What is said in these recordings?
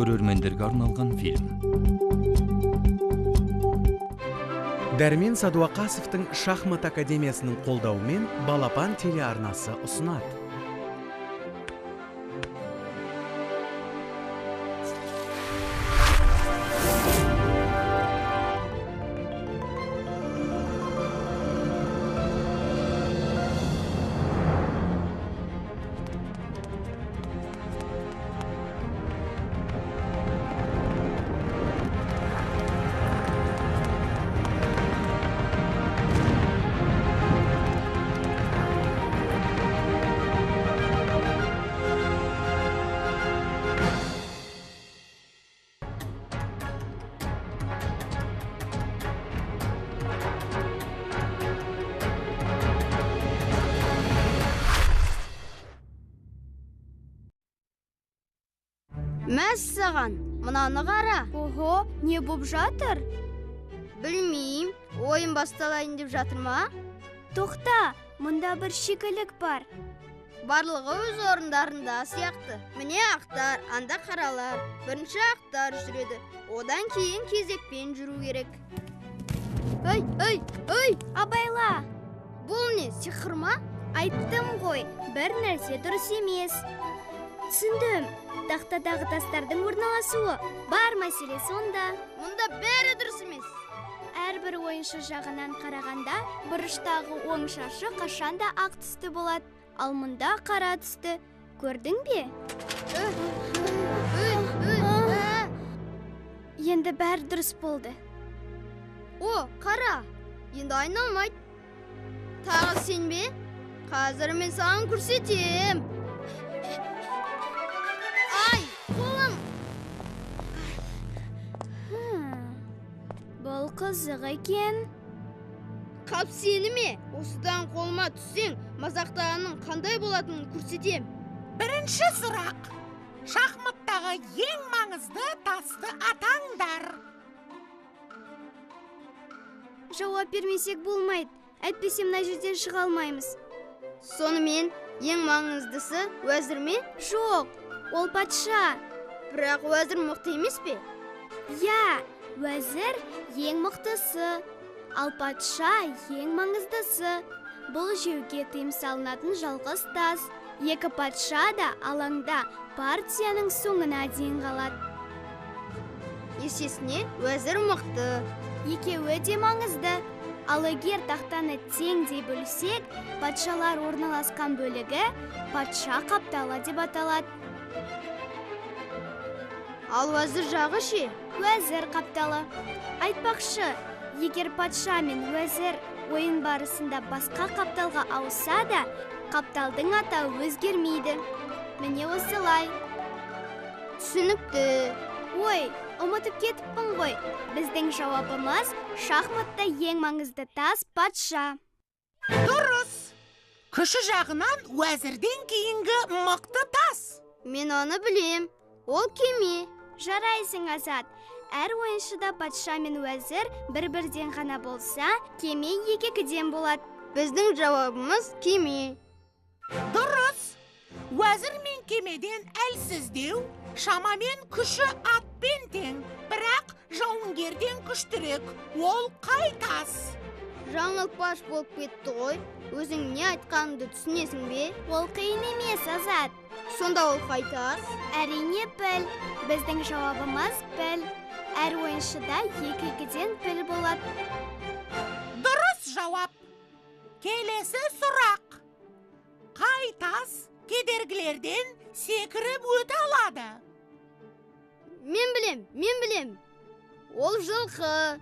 көрөрмендерге арналган фильм. Дәрмен Садуақасовтың шахмат академиясының қолдауымен Балапан телеарнасы ұсынады. Мәссаған, мынаны қара. Ого, не боп жатыр? Білмейм, ойын басталайын деп жатыр ма? Тоқта, мұнда бір шикілік бар. Барлығы өз орындарында сияқты. Міне ақтар, анда қаралар. Бірінші ақтар жүреді. Одан кейін кезекпен жүру керек. Ой, Абайла, бұл не, сиқыр ма? айттым ғой, бір нәрсе дұрыс емес. Түсіндім, тақтадағы тастардың орналасуы бар мәселе сонда. Мұнда бәрі дұрыс емес. Әрбір ойыншы жағынан қарағанда, бұрыштағы оң шашы қашанда ақ түсті болады, ал мұнда қара түсті. Көрдің бе? Енді бәрі дұрыс болды. О, қара, енді айналмайды. Тағы сен бе? Қазір мен саған көрсетем. Ай, қолым! Бұл қызық екен. Қап сені ме? Осыдан қолыма түссең, мазақтағанның қандай болатынын көрсетем. Бірінші сұрақ. Шахматтағы ең маңызды тасты атаңдар. Жауап бермесек болмайды. Әйтпесе мына жерден шыға алмаймыз. Сонымен, ең маңыздысы уәзір ме? Жоқ, ол патша. Бірақ уәзір мықты емес пе? Я, уәзір ең мықтысы, ал патша ең маңыздысы. Бұл жеуге тыйым салынатын жалғыз тас. Екі патша да алаңда партияның соңына дейін қалады. Есесіне, уәзір мықты. Екеуі де маңызды. Ал егер тақтаны теңдей бөлсек, патшалар орналасқан бөлігі патша қапталы деп аталады. Ал уәзір жағы ше? Уәзір қапталы. Айтпақшы, егер патша мен уәзір ойын барысында басқа қапталға ауысса да, қапталдың атауы өзгермейді. Міне осылай. Түсінікті. Ой, ұмытып кетіппін ғой. Біздің жауабымыз шахматта ең маңызды тас патша. Дұрыс. Күші жағынан уәзірден кейінгі мықты тас. Мен оны білем. Ол кеме. Жарайсың, Азат. Әр ойыншыда патша мен уәзір бір-бірден ғана болса, кеме екі-екіден болады. Біздің жауабымыз кеме. Дұрыс. Уәзір мен кемеден әлсіздеу, шамамен күші атпен тең, бірақ жауынгерден күштірек. Ол қай тас? Жаңылпаш болып кетті ғой. Өзің не айтқаныңды түсінесің бе? Ол қиын емес, Азат. Сонда ол қай тас? Әрине піл. Біздің жауабымыз піл. Әр ойыншыда екі-екіден піл болады. Дұрыс жауап. Келесі сұрақ. Қай тас кедергілерден секіріп өте алады? Мен білем. Ол жылқы.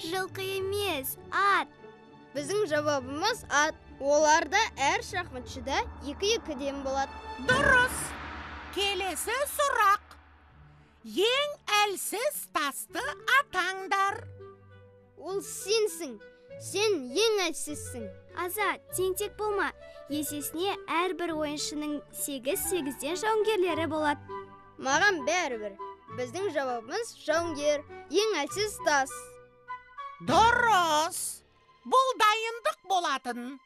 Жылқы емес, ат. Біздің жауабымыз ат. Оларда әр шахматшыда екі-екіден болады. Дұрыс. Келесі сұрақ. Ең әлсіз тасты атаңдар. Ол сенсің. Сен ең әлсізсің. Азат, тентек болма. Есесіне әрбір ойыншының 8-8-ден жауынгерлері болады. Маған бәрібір. Біздің жауабымыз жауынгер. Ең әлсіз тас. Дұрыс. Бұл дайындық болатын.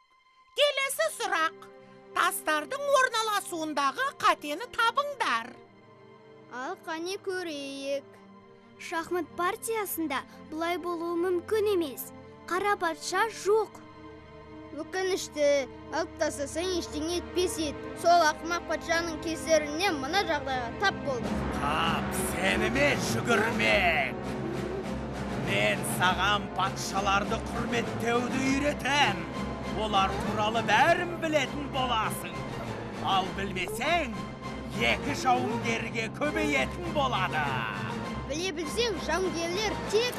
Келесі сұрақ. Тастардың орналасуындағы қатені табыңдар. Ал қане көрейік. Шахмат партиясында бұлай болуы мүмкін емес. Қара патша жоқ. Өкінішті, алып тастасаң ештеңе етпес еді. Сол ақымақ патшаның кесірінен мына жағдайға тап болды. Тап, сеніме жүгірмек. Мен саған патшаларды құрметтеуді үйретем. Олар туралы бәрін білетін боласың. Ал білмесең, екі жауынгерге көбейетін болады. Біле білсең, жауынгерлер тек...